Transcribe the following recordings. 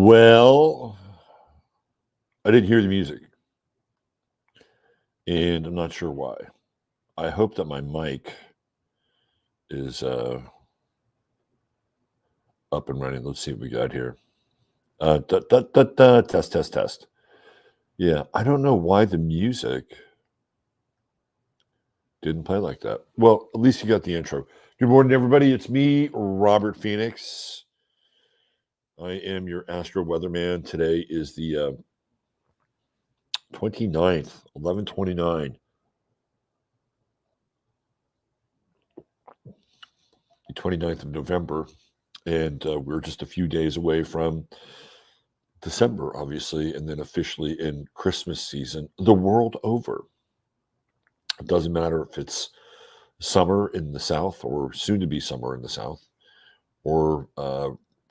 Well, I didn't hear the music, and I'm not sure why. I hope that my mic is up and running. Let's see what we got here. Test, test, test. Yeah, I don't know why the music didn't play like that. Well, at least you got the intro. Good morning, everybody. It's me, Robert Phoenix. I am your Astro Weatherman. Today is the 29th, 11/29. The 29th of November. And we're just a few days away from December, obviously, and then officially in Christmas season, the world over. It doesn't matter if it's summer in the South or soon to be summer in the South or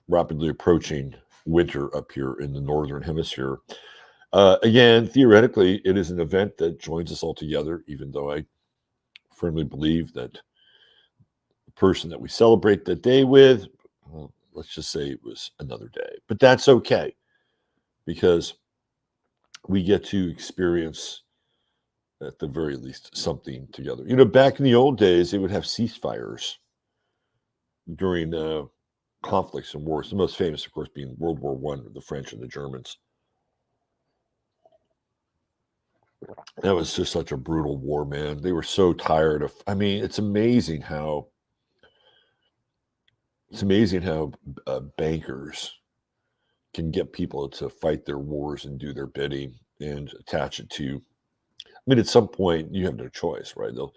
rapidly approaching winter up here in the Northern Hemisphere. Again, theoretically, it is an event that joins us all together, even though I firmly believe that the person that we celebrate that day with, well, let's just say it was another day. But that's okay, because we get to experience, at the very least, something together. You know, back in the old days, they would have ceasefires during conflicts and wars. The most famous, of course, being World War I, the French and the Germans. That was just such a brutal war, man. They were so tired of, I mean, it's amazing how bankers can get people to fight their wars and do their bidding and attach it to, I mean, at some point you have no choice, right? They'll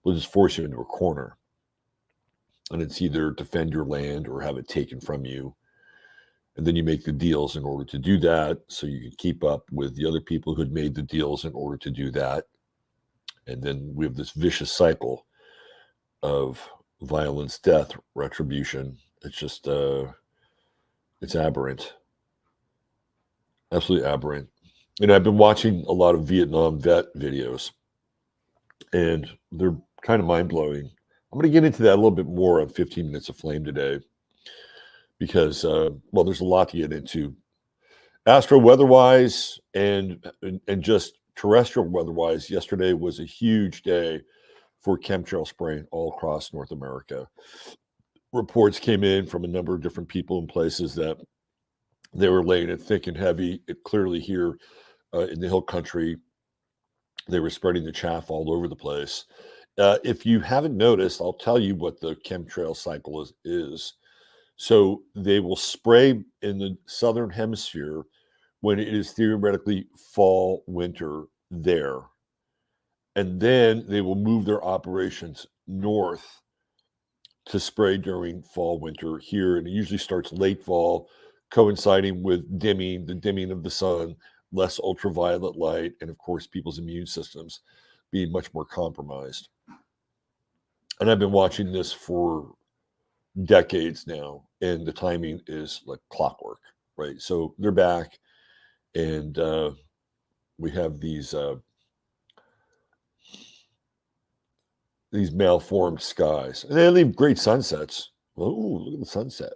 just force you into a corner, and it's either defend your land or have it taken from you. And then you make the deals in order to do that, so you can keep up with the other people who had made the deals in order to do that. And then we have this vicious cycle of violence, death, retribution. It's just, it's aberrant. Absolutely aberrant. And I've been watching a lot of Vietnam vet videos, and they're kind of mind-blowing. I'm going to get into that a little bit more on 15 Minutes of Flame today, because, well, there's a lot to get into. Astro weather-wise and just terrestrial weather-wise, yesterday was a huge day for chemtrail spraying all across North America. Reports came in from a number of different people in places that they were laying it thick and heavy. It clearly here in the hill country, they were spreading the chaff all over the place. If you haven't noticed, I'll tell you what the chemtrail cycle is. So they will spray in the southern hemisphere when it is theoretically fall, winter there. And then they will move their operations north to spray during fall, winter here. And it usually starts late fall, coinciding with the dimming of the sun, less ultraviolet light, and of course, people's immune systems being much more compromised. And I've been watching this for decades now, and the timing is like clockwork, right? So they're back, and we have these malformed skies, and they leave great sunsets. Oh, look at the sunset.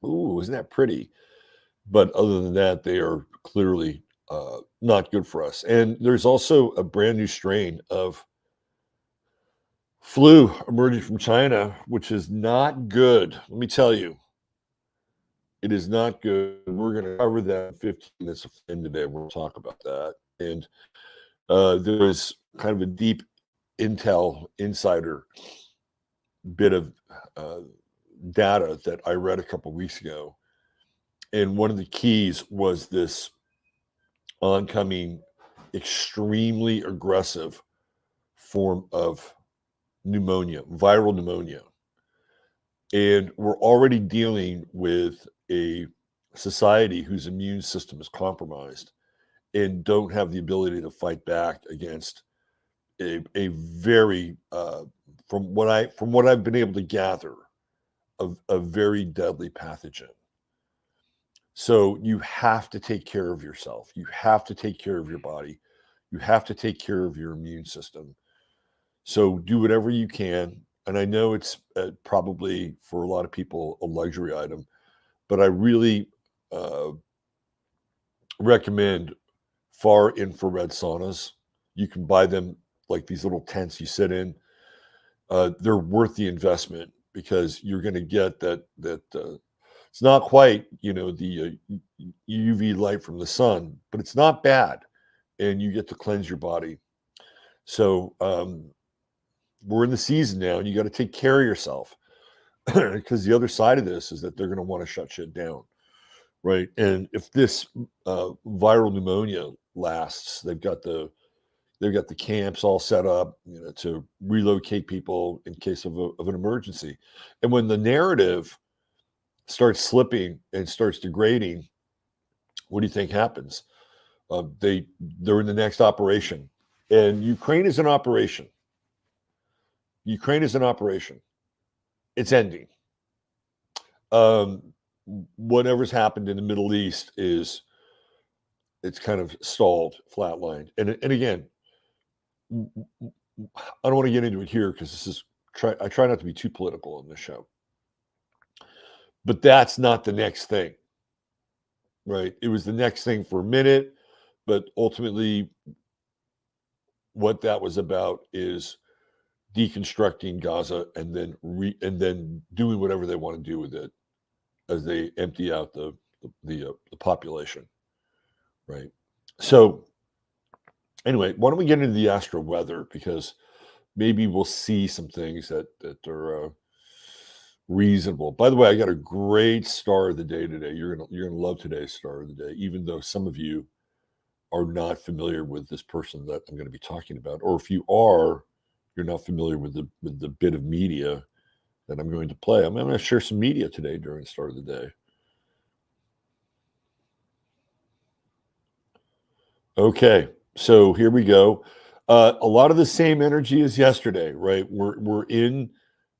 Oh, isn't that pretty? But other than that, they are clearly not good for us. And there's also a brand new strain of flu emerging from China, which is not good. Let me tell you, it is not good. We're going to cover that in 15 minutes of Flame today. We'll talk about that. And there is kind of a deep insider bit of data that I read a couple of weeks ago. And one of the keys was this oncoming, extremely aggressive form of pneumonia, viral pneumonia. And we're already dealing with a society whose immune system is compromised and don't have the ability to fight back against a very, from what I've been able to gather, a very deadly pathogen. So you have to take care of yourself. You have to take care of your body. You have to take care of your immune system. So do whatever you can. And I know it's probably for a lot of people a luxury item, but I really recommend far infrared saunas. You can buy them like these little tents you sit in. They're worth the investment because you're going to get that it's not quite the UV light from the sun, but it's not bad, and you get to cleanse your body. So we're in the season now, and you got to take care of yourself because the other side of this is that they're going to want to shut shit down, right? And if this viral pneumonia lasts, they've got the camps all set up, to relocate people in case of an emergency. And when the narrative starts slipping and starts degrading, what do you think happens? They're in the next operation, and Ukraine is an operation. Ukraine is an operation. It's ending. Whatever's happened in the Middle East it's kind of stalled, flatlined. And again, I don't want to get into it here because I try not to be too political on this show. But that's not the next thing, right? It was the next thing for a minute, but ultimately what that was about is deconstructing Gaza and then doing whatever they want to do with it as they empty out the population, right? So anyway, why don't we get into the Astro Weather, because maybe we'll see some things that are reasonable. By the way, I got a great star of the day today. You're gonna love today's star of the day, even though some of you are not familiar with this person that I'm going to be talking about, or if you are, you're not familiar with the bit of media that I'm going to play. I'm going to share some media today during the start of the day. Okay, so here we go. A lot of the same energy as yesterday, right? We're in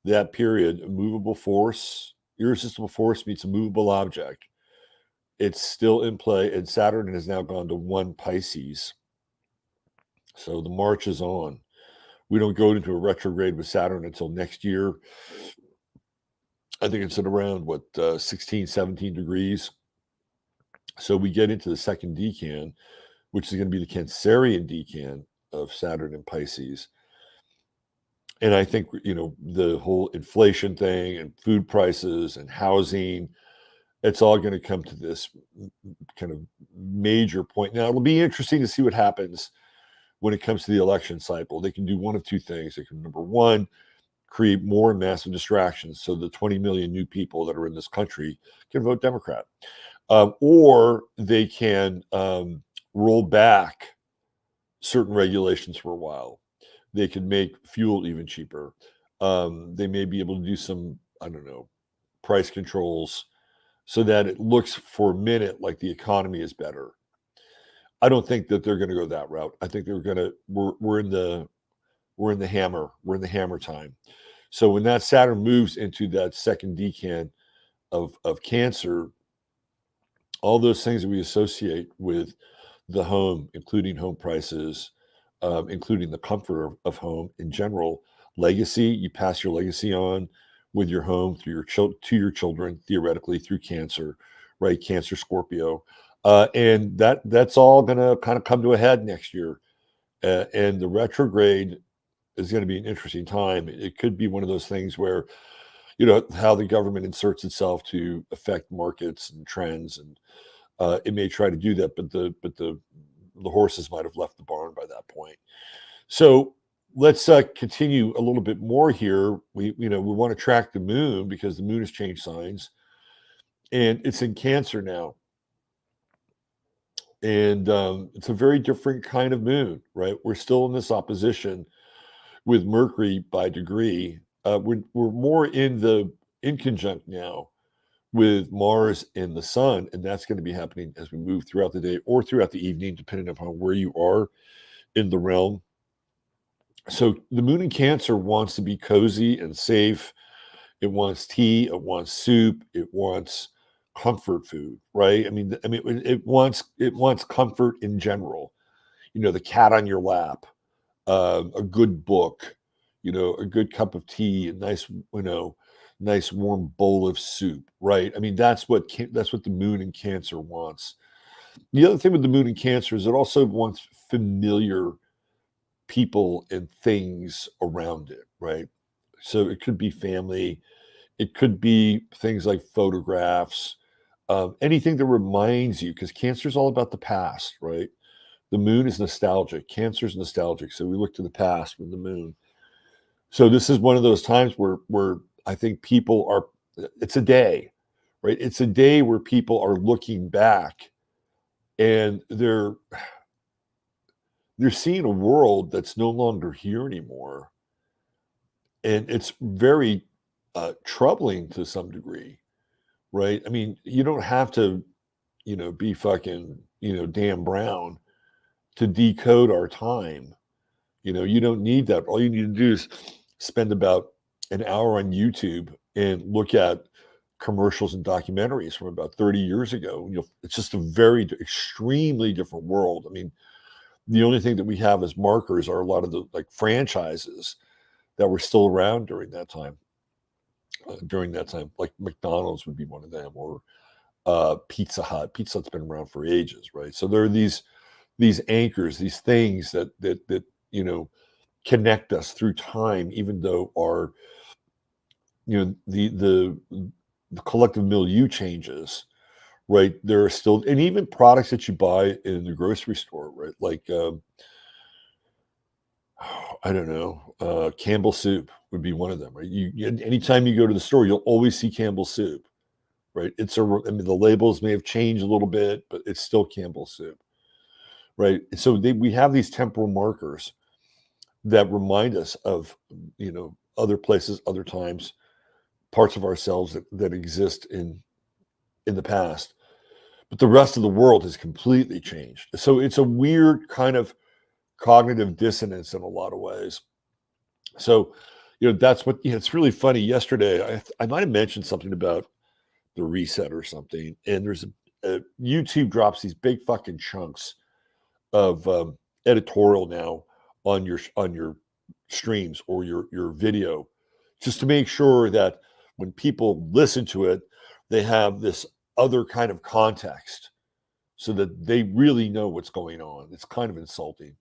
that period. A movable force, irresistible force meets a movable object. It's still in play, and Saturn has now gone to 1 Pisces. So the march is on. We don't go into a retrograde with Saturn until next year. I think it's at around 16, 17 degrees. So we get into the second decan, which is going to be the Cancerian decan of Saturn and Pisces. And I think, the whole inflation thing and food prices and housing, it's all going to come to this kind of major point. Now, it'll be interesting to see what happens when it comes to the election cycle. They can do one of two things. They can, number one, create more massive distractions so the 20 million new people that are in this country can vote Democrat. Or they can roll back certain regulations for a while. They can make fuel even cheaper. They may be able to do some, I don't know, price controls so that it looks for a minute like the economy is better. I don't think that they're going to go that route. I think we're in the hammer time. So when that Saturn moves into that second decan of Cancer, all those things that we associate with the home, including home prices, including the comfort of home in general, legacy, you pass your legacy on with your home through to your children, theoretically through Cancer, right? Cancer, Scorpio. And that's all going to kind of come to a head next year. And the retrograde is going to be an interesting time. It could be one of those things where, how the government inserts itself to affect markets and trends, and it may try to do that, but the horses might have left the barn by that point. So let's continue a little bit more here. We want to track the moon because the moon has changed signs, and it's in Cancer now. And it's a very different kind of moon, right? We're still in this opposition with Mercury by degree. We're more in conjunct now with Mars and the Sun, and that's going to be happening as we move throughout the day or throughout the evening, depending upon where you are in the realm. So the moon in Cancer wants to be cozy and safe. It wants tea. It wants soup. It wants comfort food, right? I mean, it wants comfort in general. The cat on your lap, a good book, a good cup of tea, a nice, nice warm bowl of soup, right? I mean, that's what the moon in Cancer wants. The other thing with the moon in Cancer is it also wants familiar people and things around it, right? So it could be family, it could be things like photographs, anything that reminds you, because Cancer is all about the past, right? The moon is nostalgic. Cancer is nostalgic. So we look to the past with the moon. So this is one of those times where I think people are. It's a day, right? It's a day where people are looking back and they're seeing a world that's no longer here anymore, and it's very troubling to some degree, right? I mean, you don't have to, be fucking, Dan Brown to decode our time. You don't need that. All you need to do is spend about an hour on YouTube and look at commercials and documentaries from about 30 years ago. It's just a very extremely different world. I mean, the only thing that we have as markers are a lot of the like franchises that were still around during that time. Like McDonald's would be one of them, or Pizza Hut. Pizza Hut's been around for ages, right? So there are these anchors, these things that connect us through time, even though our the collective milieu changes, right? There are still, and even products that you buy in the grocery store, right? Like I don't know, Campbell soup would be one of them, right? Anytime you go to the store, you'll always see Campbell soup, right? I mean, the labels may have changed a little bit, but it's still Campbell soup, right? So we have these temporal markers that remind us of, other places, other times, parts of ourselves that exist in the past, but the rest of the world has completely changed. So it's a weird kind of cognitive dissonance in a lot of ways. So, that's what, it's really funny. Yesterday, I might have mentioned something about the reset or something, and there's YouTube drops these big fucking chunks of editorial now on your streams or your video, just to make sure that when people listen to it, they have this other kind of context so that they really know what's going on. It's kind of insulting.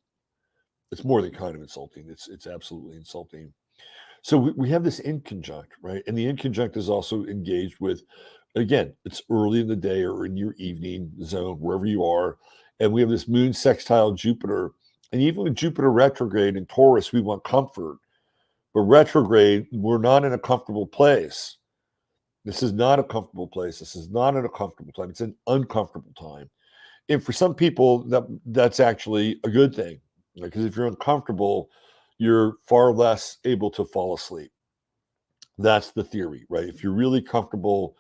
It's more than kind of insulting. It's absolutely insulting. So we have this inconjunct, right? And the inconjunct is also engaged with, again, it's early in the day or in your evening zone, wherever you are. And we have this moon sextile Jupiter. And even with Jupiter retrograde in Taurus, we want comfort. But retrograde, we're not in a comfortable place. This is not a comfortable place. This is not in a comfortable time. It's an uncomfortable time. And for some people, that's actually a good thing. Because if you're uncomfortable, you're far less able to fall asleep. That's the theory, right? If you're really comfortable,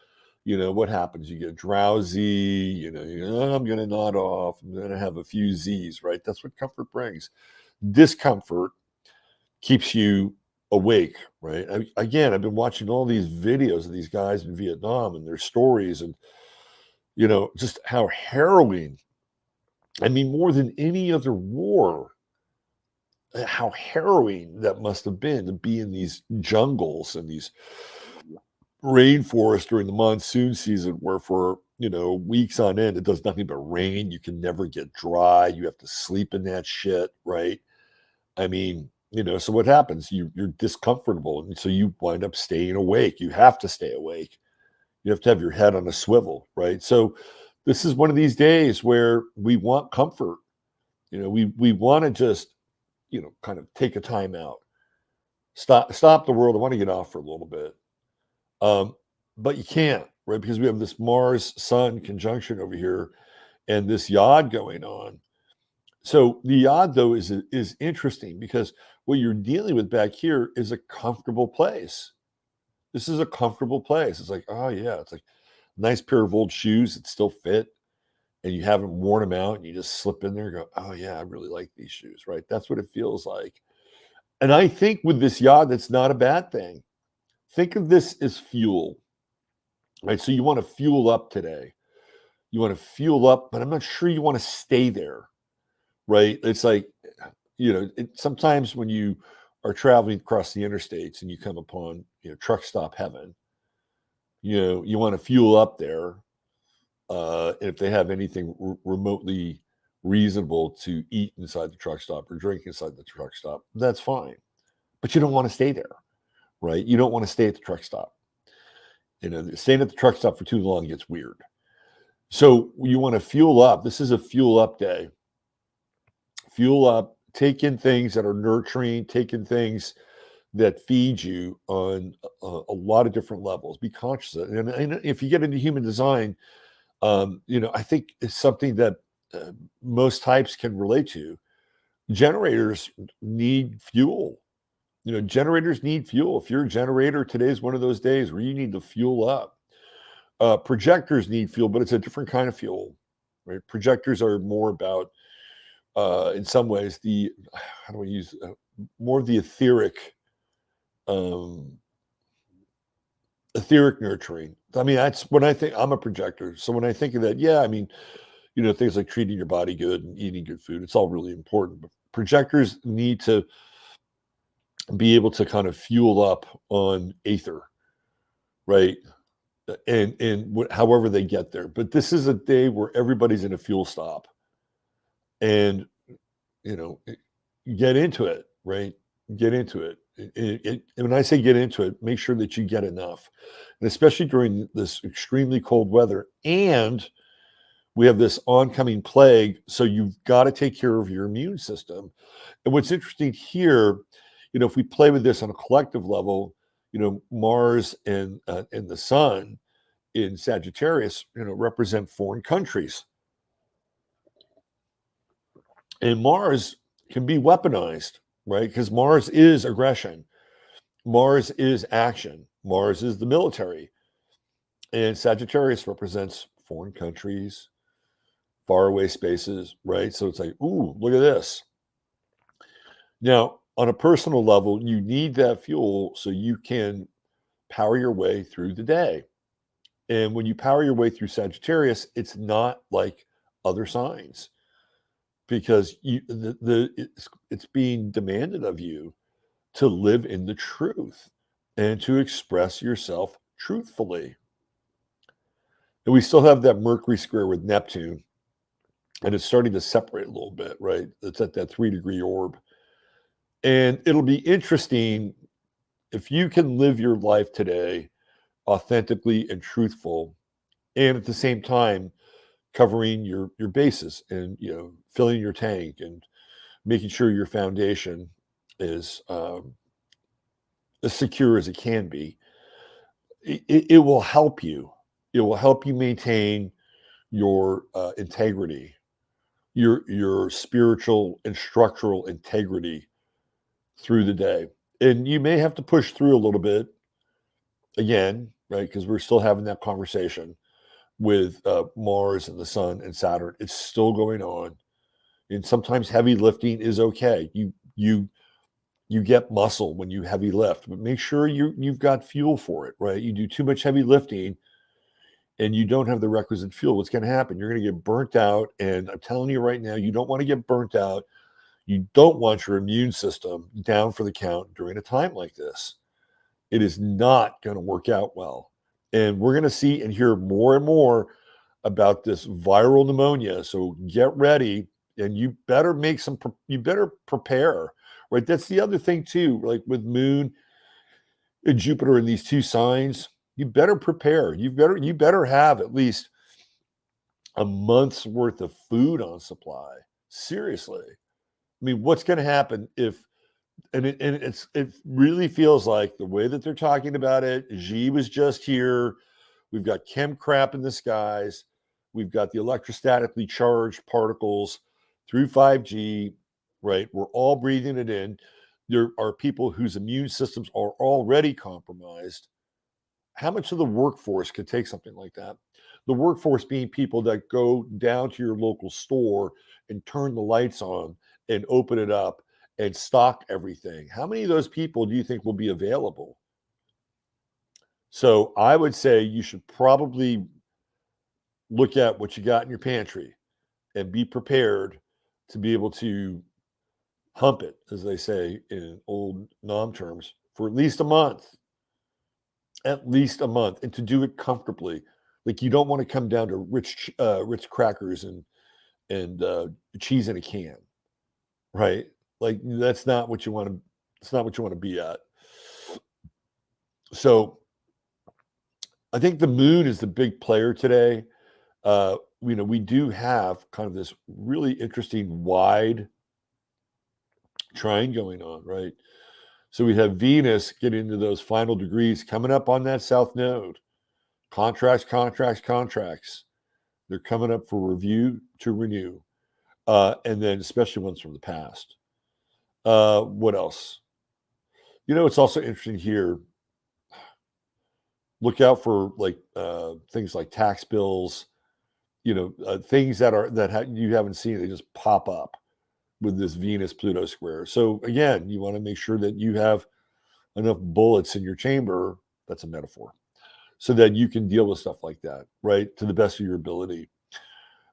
what happens? You get drowsy, I'm going to nod off, I'm going to have a few Z's, right? That's what comfort brings. Discomfort keeps you awake, right? Again, I've been watching all these videos of these guys in Vietnam and their stories, and, just how harrowing. I mean, more than any other war, how harrowing that must have been to be in these jungles and these rainforest during the monsoon season, where for weeks on end it does nothing but rain. You can never get dry. You have to sleep in that shit, right? I mean, so what happens? You're discomfortable, and so you wind up staying awake. You have to stay awake. You have to have your head on a swivel, right? So this is one of these days where we want comfort. We want to just kind of take a time out, stop the world. I want to get off for a little bit. But you can't, right? Because we have this Mars Sun conjunction over here and this yod going on. So the yod, though, is interesting because what you're dealing with back here is a comfortable place. This is a comfortable place. It's like, oh yeah, it's like a nice pair of old shoes that still fit, and you haven't worn them out, and you just slip in there and go, oh yeah, I really like these shoes, right? That's what it feels like. And I think with this yod, that's not a bad thing. Think of this as fuel. Right, so you want to fuel up today. You want to fuel up, but I'm not sure you want to stay there, right? It's like, sometimes when you are traveling across the interstates and you come upon, truck stop heaven, you want to fuel up there, and if they have anything remotely reasonable to eat inside the truck stop or drink inside the truck stop, that's fine. But you don't want to stay there, right? You don't want to stay at the truck stop. Staying at the truck stop for too long gets weird. So you want to fuel up. This is a fuel up day. Fuel up, take in things that are nurturing, take in things that feed you on a lot of different levels. Be conscious of it. And if you get into human design, I think it's something that most types can relate to. Generators need fuel. Generators need fuel. If you're a generator, today's one of those days where you need to fuel up. Projectors need fuel, but it's a different kind of fuel, right? Projectors are more about, in some ways, how do I use more of the etheric nurturing. I mean, that's when I think I'm a projector. So when I think of that, yeah, I mean, things like treating your body good and eating good food, it's all really important. But projectors need to be able to kind of fuel up on aether, right? And however they get there. But this is a day where everybody's in a fuel stop, and get into it, right? Get into it. And when I say get into it, make sure that you get enough, and especially during this extremely cold weather. And we have this oncoming plague, so you've got to take care of your immune system. And what's interesting here, if we play with this on a collective level, Mars and the Sun in Sagittarius, represent foreign countries, and Mars can be weaponized, right? Because Mars is aggression, Mars is action, Mars is the military, and Sagittarius represents foreign countries, faraway spaces, right? So it's like, ooh, look at this. Now, on a personal level, you need that fuel so you can power your way through the day. And when you power your way through Sagittarius, it's not like other signs, because it's being demanded of you to live in the truth and to express yourself truthfully. And we still have that Mercury square with Neptune, and it's starting to separate a little bit, right? It's at that 3-degree orb. And it'll be interesting if you can live your life today authentically and truthful, and at the same time covering your bases and filling your tank and making sure your foundation is as secure as it can be. It will help you. It will help you maintain your integrity, your spiritual and structural integrity through the day. And you may have to push through a little bit again, right? Because we're still having that conversation with Mars and the Sun and Saturn. It's still going on, and sometimes heavy lifting is okay. You get muscle when you heavy lift, but make sure you've got fuel for it, right? You do too much heavy lifting and you don't have the requisite fuel. What's going to happen? You're going to get burnt out, and I'm telling you right now, you don't want to get burnt out. You don't want your immune system down for the count during a time like this. It is not going to work out well. And we're going to see and hear more and more about this viral pneumonia. So get ready, and you better you better prepare, right? That's the other thing too, like with Moon and Jupiter in these two signs, you better prepare. You better have at least a month's worth of food on supply. Seriously. I mean, what's going to happen if, it really feels like the way that they're talking about it, Xi was just here. We've got chem crap in the skies. We've got the electrostatically charged particles through 5G, right? We're all breathing it in. There are people whose immune systems are already compromised. How much of the workforce could take something like that? The workforce being people that go down to your local store and turn the lights on and open it up and stock everything. How many of those people do you think will be available? So I would say you should probably look at what you got in your pantry and be prepared to be able to hump it, as they say in old nom terms, for at least a month, and to do it comfortably. Like you don't want to come down to Ritz crackers and cheese in a can, right? Like that's not what you want to. It's not what you want to be at. So I think the moon is the big player today. We do have kind of this really interesting wide trine going on, right? So we have Venus getting into those final degrees coming up on that south node. Contracts. They're coming up for review to renew. And then especially ones from the past. What else? It's also interesting here. Look out for like things like tax bills, things that you haven't seen. They just pop up with this Venus Pluto square. So again, you want to make sure that you have enough bullets in your chamber. That's a metaphor, so that you can deal with stuff like that, right, to the best of your ability.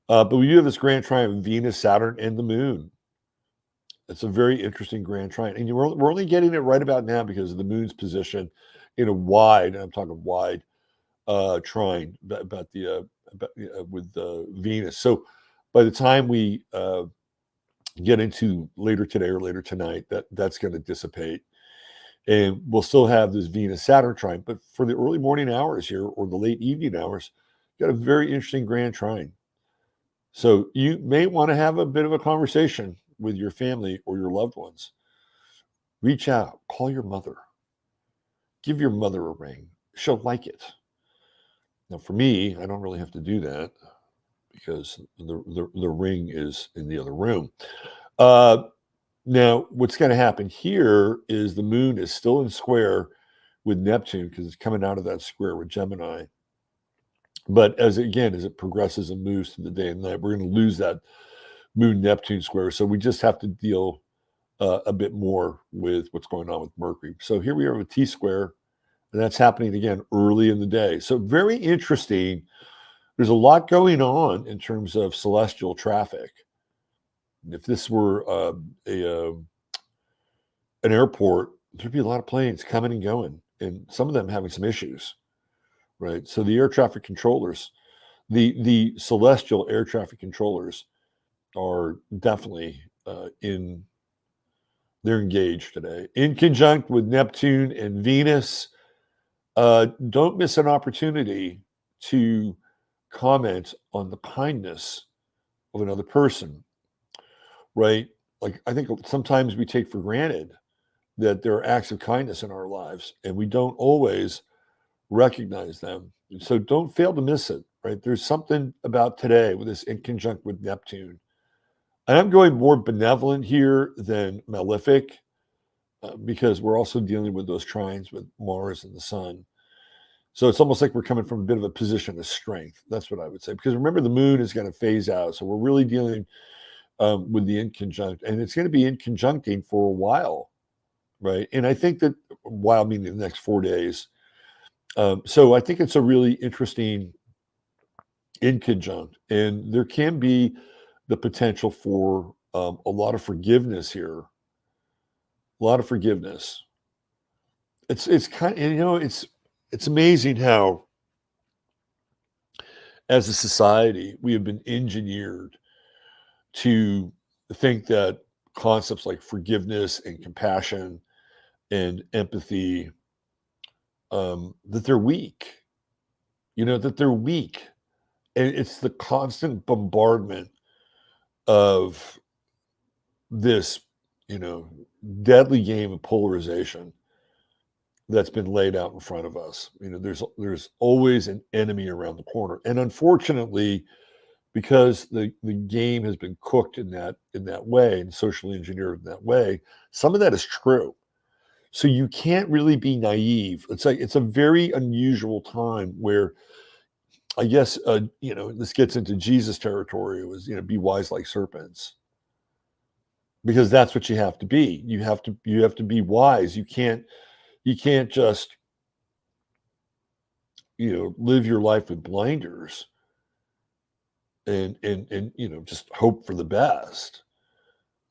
But we do have this grand trine of Venus, Saturn, and the Moon. It's a very interesting grand trine, and we're only getting it right about now because of the Moon's position in a wide. I'm talking wide trine with Venus. So by the time we get into later today or later tonight, that's going to dissipate, and we'll still have this Venus Saturn trine. But for the early morning hours here or the late evening hours, got a very interesting grand trine. So you may want to have a bit of a conversation with your family or your loved ones. Reach out, call your mother, give your mother a ring. She'll like it. Now, for me, I don't really have to do that because the ring is in the other room. Now, what's going to happen here is the moon is still in square with Neptune because it's coming out of that square with Gemini. But as it progresses and moves through the day and night, we're going to lose that moon-Neptune square. So we just have to deal a bit more with what's going on with Mercury. So here we are with T-square, and that's happening again early in the day. So very interesting. There's a lot going on in terms of celestial traffic. If this were an airport, there'd be a lot of planes coming and going, and some of them having some issues, right? So the air traffic controllers, the celestial air traffic controllers are definitely they're engaged today. In conjunct with Neptune and Venus, don't miss an opportunity to comment on the kindness of another person, right? Like I think sometimes we take for granted that there are acts of kindness in our lives and we don't always recognize them. So don't fail to miss it, right? There's something about today with this in conjunct with Neptune. And I'm going more benevolent here than malefic because we're also dealing with those trines with Mars and the Sun. So it's almost like we're coming from a bit of a position of strength. That's what I would say. Because remember, the moon is going to phase out. So we're really dealing with the inconjunct. And it's going to be inconjuncting for a while, right? And I think that while meaning the next 4 days. So I think it's a really interesting inconjunct. And there can be the potential for a lot of forgiveness here. A lot of forgiveness. It's kind of, it's amazing how, as a society, we have been engineered to think that concepts like forgiveness and compassion and empathy, that they're weak. That they're weak, and it's the constant bombardment of this, deadly game of polarization that's been laid out in front of us. There's always an enemy around the corner, and unfortunately, because the game has been cooked in that way and socially engineered in that way, some of that is true. So you can't really be naive. It's a very unusual time where, I guess, this gets into Jesus territory. It was, be wise like serpents, because that's what you have to be. You have to be wise. You can't just, live your life with blinders and just hope for the best.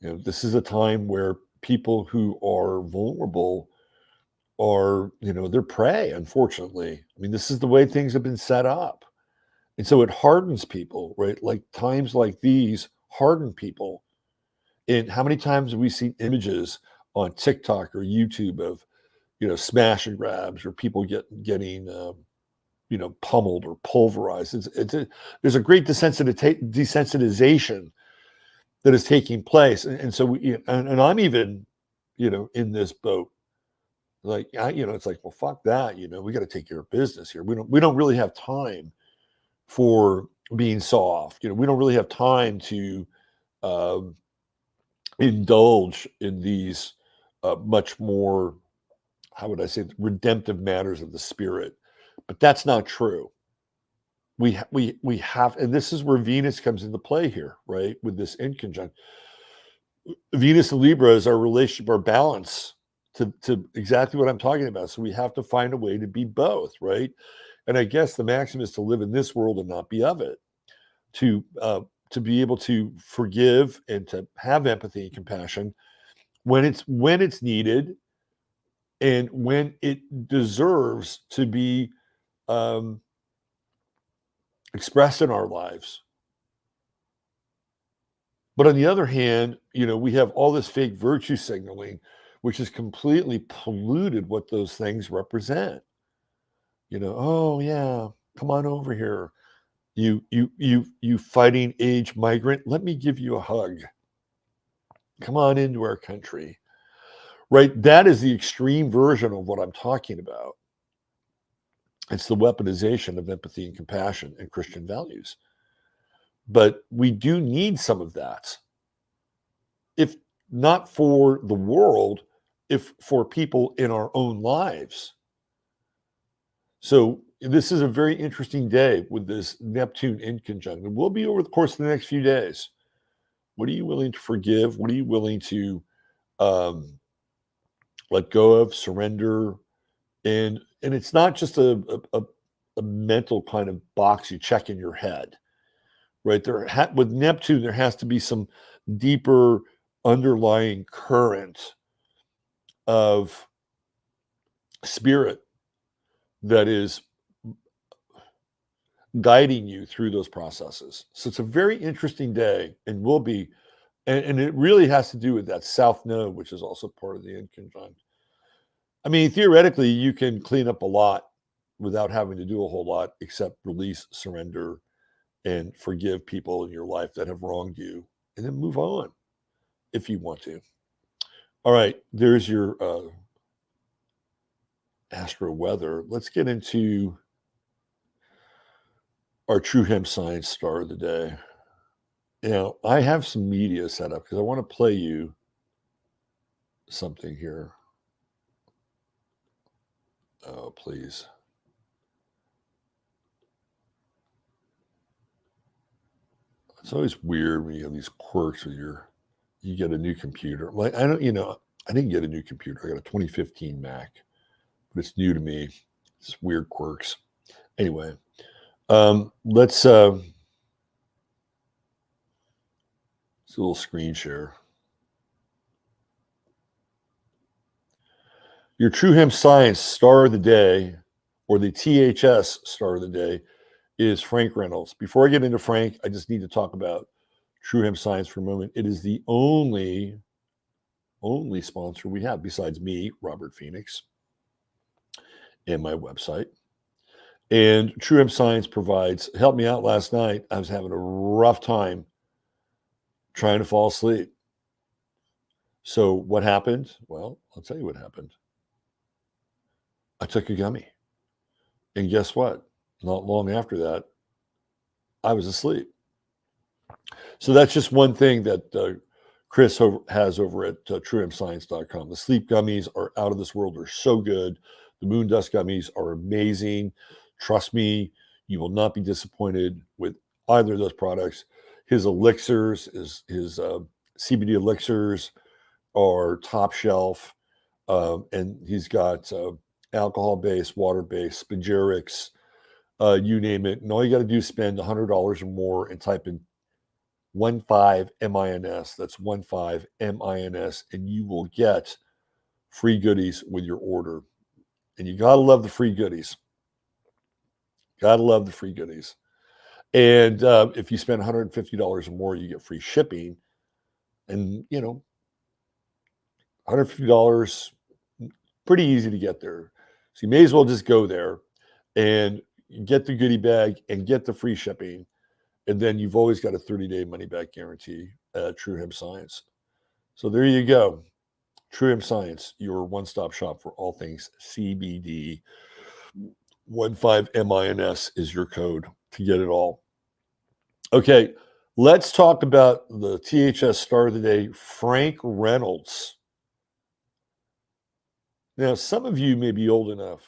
This is a time where people who are vulnerable are, they're prey, unfortunately. I mean, this is the way things have been set up. And so it hardens people, right? Like times like these harden people. And how many times have we seen images on TikTok or YouTube of, smash and grabs or people getting, pummeled or pulverized? There's a great desensitization that is taking place. And so and I'm even, in this boat. Like, it's like, well, fuck that. We got to take care of business here. We don't really have time for being soft. We don't really have time to um, indulge in these much more, how would I say, redemptive matters of the spirit. But that's not true. We have, and this is where Venus comes into play here, right? With this in conjunction, Venus and Libra is our relationship, our balance to exactly what I'm talking about. So we have to find a way to be both, right? And I guess the maxim is to live in this world and not be of it. To be able to forgive and to have empathy and compassion when it's needed and when it deserves to be expressed in our lives. But on the other hand, we have all this fake virtue signaling, which has completely polluted what those things represent. Oh yeah, come on over here. You fighting age migrant, let me give you a hug. Come on into our country. Right? That is the extreme version of what I'm talking about. It's the weaponization of empathy and compassion and Christian values. But we do need some of that. If not for the world, if for people in our own lives. So this is a very interesting day with this Neptune in conjunction. We'll be over the course of the next few days. What are you willing to forgive? What are you willing to let go of, surrender? And it's not just a mental kind of box you check in your head, right? With Neptune, there has to be some deeper underlying current of spirit that is guiding you through those processes. So it's a very interesting day and will be, and it really has to do with that South Node, which is also part of the inconjunct. I mean, theoretically, you can clean up a lot without having to do a whole lot except release, surrender, and forgive people in your life that have wronged you, and then move on if you want to. All right, there's your Astro Weather. Let's get into our True Hemp Science Star of the Day. Now, I have some media set up because I want to play you something here. Oh, please. It's always weird when you have these quirks with you get a new computer. Like, I didn't get a new computer. I got a 2015 Mac, but it's new to me. It's weird quirks. Anyway, let's do a little screen share. Your True Hemp Science Star of the Day, or the THS Star of the Day, is Frank Reynolds. Before I get into Frank, I just need to talk about True Hemp Science for a moment. It is the only sponsor we have besides me, Robert Phoenix, and my website. And True Hemp Science helped me out last night. I was having a rough time trying to fall asleep. So what happened? Well, I'll tell you what happened. I took a gummy. And guess what? Not long after that, I was asleep. So that's just one thing that Chris has over at truehempscience.com. The sleep gummies are out of this world. They're so good. The moon dust gummies are amazing. Trust me, you will not be disappointed with either of those products. His elixirs, his CBD elixirs are top shelf. And he's got alcohol-based, water-based, spagyrics, you name it. And all you got to do is spend $100 or more and type in 15MINS. That's 15MINS, and you will get free goodies with your order. And you got to love the free goodies. Got to love the free goodies. And if you spend $150 or more, you get free shipping. And, $150, pretty easy to get there. So you may as well just go there and get the goodie bag and get the free shipping. And then you've always got a 30-day money-back guarantee at True Hemp Science. So there you go. True Hemp Science, your one-stop shop for all things CBD. 15MINS is your code to get it all. Okay, let's talk about the THS star of the day, Frank Reynolds. Now, some of you may be old enough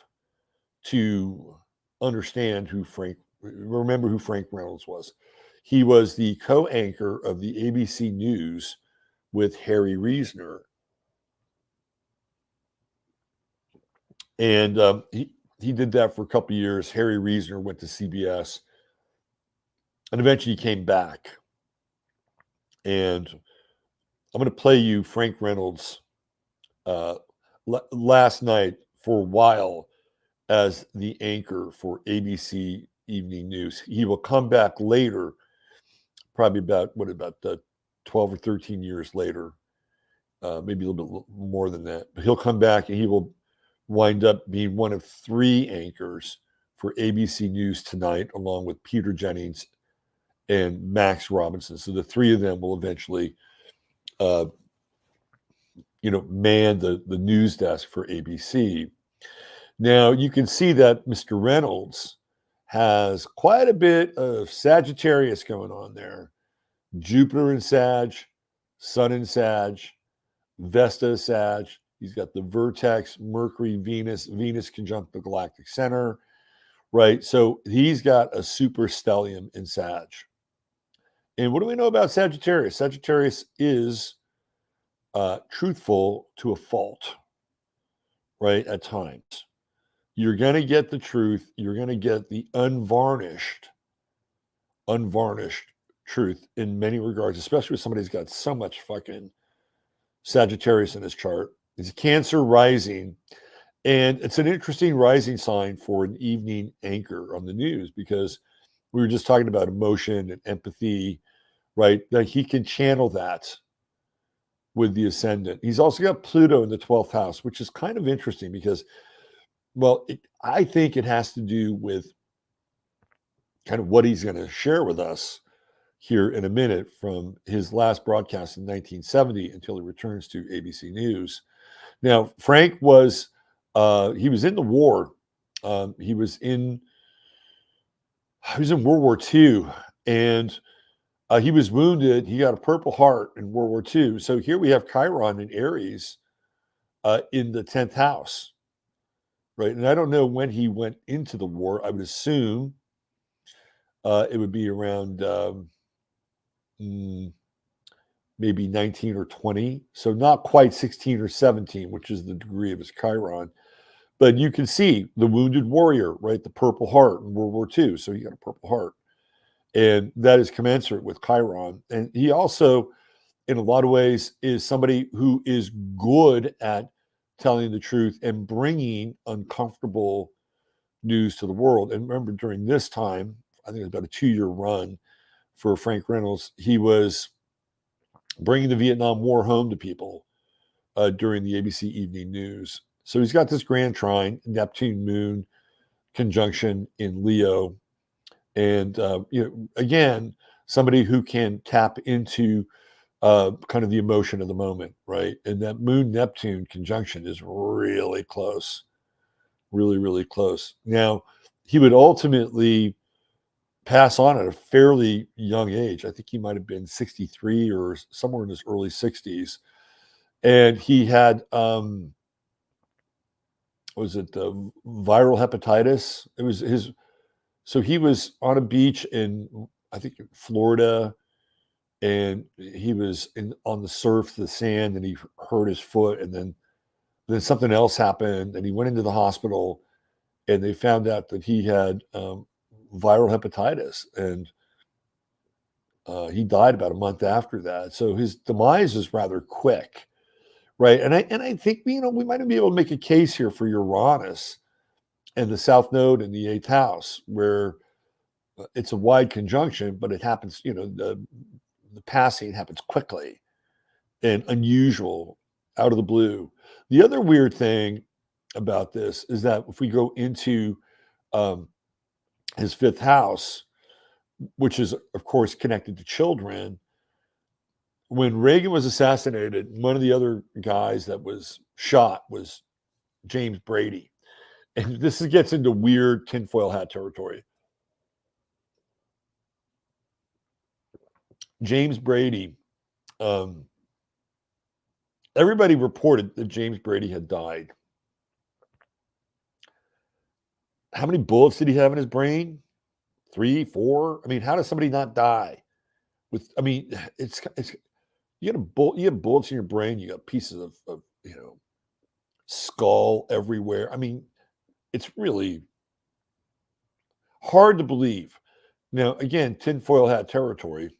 to understand remember who Frank Reynolds was. He was the co-anchor of the ABC News with Harry Reasoner. And he did that for a couple of years. Harry Reasoner went to CBS and eventually came back. And I'm going to play you Frank Reynolds last night for a while as the anchor for ABC Evening News. He will come back later, probably about 12 or 13 years later, maybe a little bit more than that. But he'll come back and he will wind up being one of 3 anchors for ABC News Tonight, along with Peter Jennings and Max Robinson. So the 3 of them will eventually, man the news desk for ABC. Now, you can see that Mr. Reynolds has quite a bit of Sagittarius going on there. Jupiter in Sag, Sun in Sag, Vesta Sag. He's got the vertex, Mercury, Venus conjunct the galactic center, right? So he's got a super stellium in Sag. And what do we know about Sagittarius? Sagittarius is truthful to a fault, right? At times. You're going to get the truth. You're going to get the unvarnished truth in many regards, especially with somebody who's got so much fucking Sagittarius in his chart. It's Cancer rising, and it's an interesting rising sign for an evening anchor on the news because we were just talking about emotion and empathy, right? Like he can channel that with the ascendant. He's also got Pluto in the 12th house, which is kind of interesting because, well, I think it has to do with kind of what he's going to share with us here in a minute from his last broadcast in 1970 until he returns to ABC News. Now, Frank was he was in the war. He was in World War II, and he was wounded. He got a Purple Heart in World War II. So here we have Chiron in Aries in the 10th house, right? And I don't know when he went into the war. I would assume it would be around maybe 19 or 20. So not quite 16 or 17, which is the degree of his Chiron. But you can see the wounded warrior, right? The Purple Heart in World War II. So he got a Purple Heart. And that is commensurate with Chiron. And he also, in a lot of ways, is somebody who is good at telling the truth and bringing uncomfortable news to the world. And remember, during this time, I think it was about a 2-year run for Frank Reynolds, he was bringing the Vietnam War home to people during the ABC Evening News. So he's got this grand trine, Neptune moon conjunction in Leo. And, again, somebody who can tap into kind of the emotion of the moment, right? And that moon-Neptune conjunction is really close, really, really close. Now, he would ultimately pass on at a fairly young age. I think he might have been 63 or somewhere in his early 60s. And he had, viral hepatitis? It was his. So he was on a beach in, I think, Florida, and he was on the surf, the sand, and he hurt his foot, and then something else happened, and he went into the hospital, and they found out that he had viral hepatitis, and he died about a month after that. So his demise is rather quick, right? And I think we might be able to make a case here for Uranus and the South Node in the 8th house, where it's a wide conjunction, but it happens, the passing happens quickly and unusual, out of the blue. The other weird thing about this is that if we go into his fifth house, which is, of course, connected to children, when Reagan was assassinated, one of the other guys that was shot was James Brady. And this gets into weird tinfoil hat territory. James Brady, everybody reported that James Brady had died. How many bullets did he have in his brain? 3, 4? I mean, how does somebody not die? It's you have bullets in your brain. You got pieces of skull everywhere. I mean, it's really hard to believe. Now, again, tinfoil hat territory.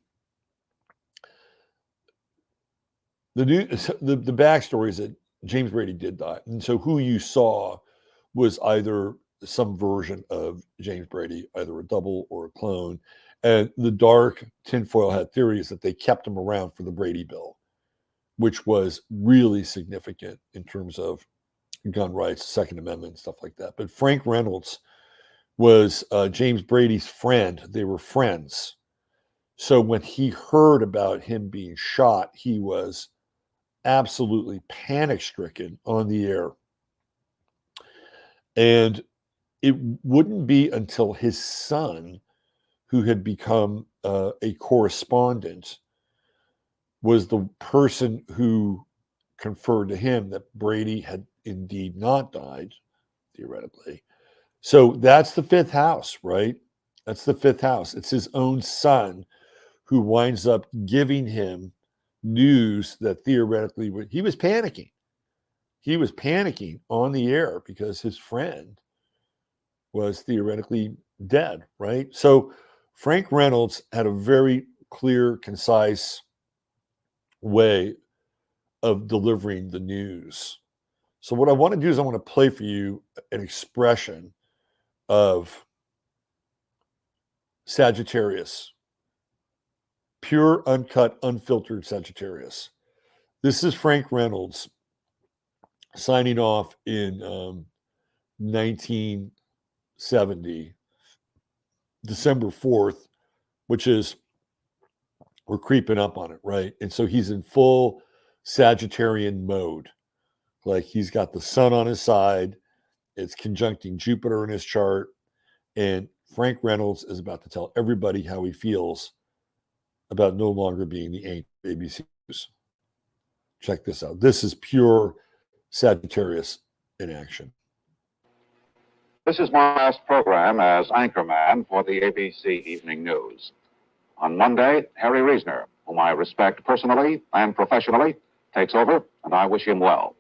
The backstory is that James Brady did die, and so who you saw was either some version of James Brady, either a double or a clone. And the dark tinfoil hat theory is that they kept him around for the Brady Bill, which was really significant in terms of gun rights, Second Amendment, stuff like that. But Frank Reynolds was James Brady's friend. They were friends. So when he heard about him being shot, he was absolutely panic-stricken on the air. And it wouldn't be until his son, who had become a correspondent, was the person who conferred to him that Brady had indeed not died, theoretically. So that's the fifth house, right? That's the fifth house. It's his own son who winds up giving him news that theoretically he was panicking. He was panicking on the air because his friend was theoretically dead, right? So Frank Reynolds had a very clear, concise way of delivering the news. So what I want to do is I want to play for you an expression of Sagittarius, pure, uncut, unfiltered Sagittarius. This is Frank Reynolds signing off in 1970, December 4th, which is, we're creeping up on it, right? And so he's in full Sagittarian mode. Like he's got the sun on his side, it's conjuncting Jupiter in his chart, and Frank Reynolds is about to tell everybody how he feels about no longer being the ancient ABC News. Check this out. This is pure Sagittarius in action. This is my last program as anchorman for the ABC Evening News. On Monday, Harry Reasoner, whom I respect personally and professionally, takes over, and I wish him well.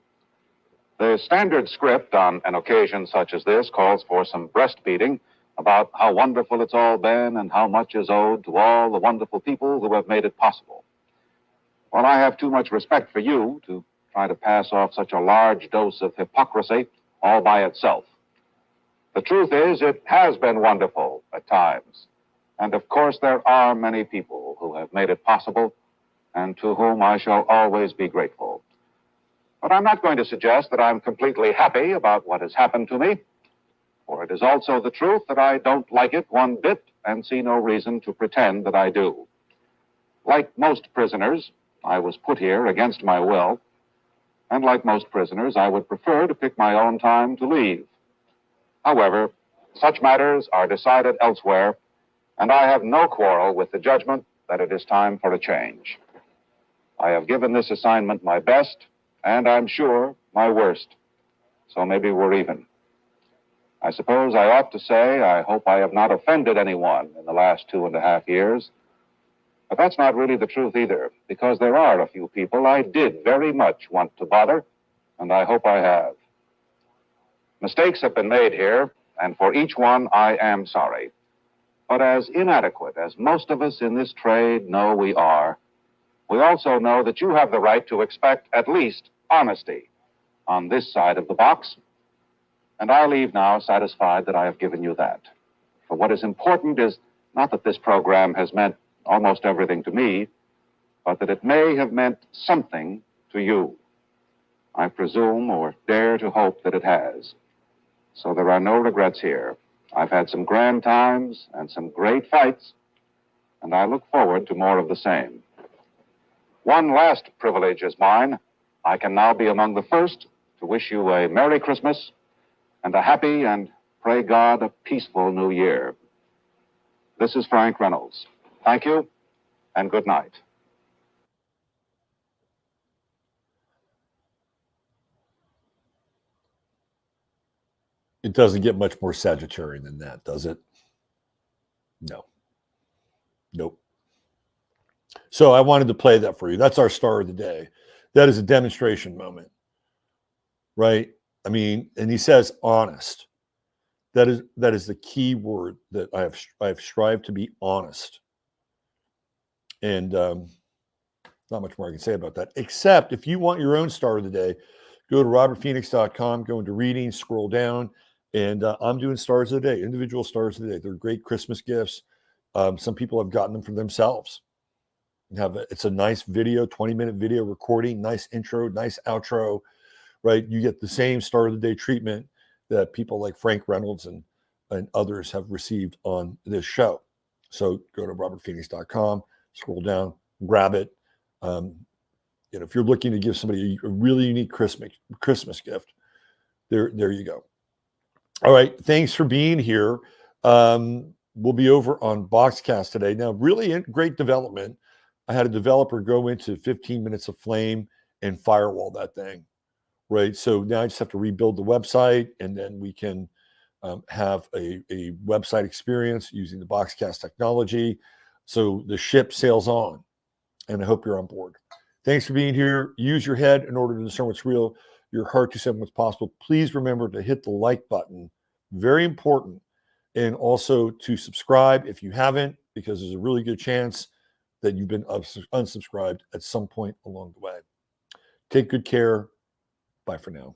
The standard script on an occasion such as this calls for some breastfeeding about how wonderful it's all been and how much is owed to all the wonderful people who have made it possible. Well, I have too much respect for you to try to pass off such a large dose of hypocrisy all by itself. The truth is, it has been wonderful at times. And of course, there are many people who have made it possible and to whom I shall always be grateful. But I'm not going to suggest that I'm completely happy about what has happened to me, for it is also the truth that I don't like it one bit and see no reason to pretend that I do. Like most prisoners, I was put here against my will, and like most prisoners, I would prefer to pick my own time to leave. However, such matters are decided elsewhere, and I have no quarrel with the judgment that it is time for a change. I have given this assignment my best, and I'm sure my worst, so maybe we're even. I suppose I ought to say I hope I have not offended anyone in the last 2.5 years, but that's not really the truth either, because there are a few people I did very much want to bother, and I hope I have. Mistakes have been made here, and for each one I am sorry. But as inadequate as most of us in this trade know we are, we also know that you have the right to expect at least honesty on this side of the box, and I leave now satisfied that I have given you that. For what is important is Not that this program has meant almost everything to me, but that it may have meant something to you. I presume or dare to hope that it has. So there are no regrets here. I've had some grand times and some great fights, and I look forward to more of the same. One last privilege is mine. I can now be among the first to wish you a Merry Christmas and a happy and, pray God, a peaceful New Year. This is Frank Reynolds. Thank you, and good night. It doesn't get much more Sagittarian than that, does it? No. Nope. So I wanted to play that for you. That's our star of the day. That is a demonstration moment, right? I mean, and he says honest. That is the key word that I have strived to be honest. And not much more I can say about that, except if you want your own star of the day, go to robertphoenix.com, go into readings, scroll down, and I'm doing stars of the day, individual stars of the day. They're great Christmas gifts. Some people have gotten them for themselves. It's a nice video, 20-minute video recording, nice intro, nice outro, right? You get the same star of the day treatment that people like Frank Reynolds and others have received on this show. So go to robertphoenix.com, scroll down, grab it. If you're looking to give somebody a really unique Christmas gift, there you go. All right, thanks for being here. We'll be over on Boxcast today. Now, really great development. I had a developer go into 15 minutes of flame and firewall that thing, right? So now I just have to rebuild the website, and then we can have a website experience using the Boxcast technology. So the ship sails on, and I hope you're on board. Thanks for being here. Use your head in order to discern what's real, your heart to discern what's possible. Please remember to hit the like button. Very important. And also to subscribe if you haven't, because there's a really good chance that you've been unsubscribed at some point along the way. Take good care. Bye for now.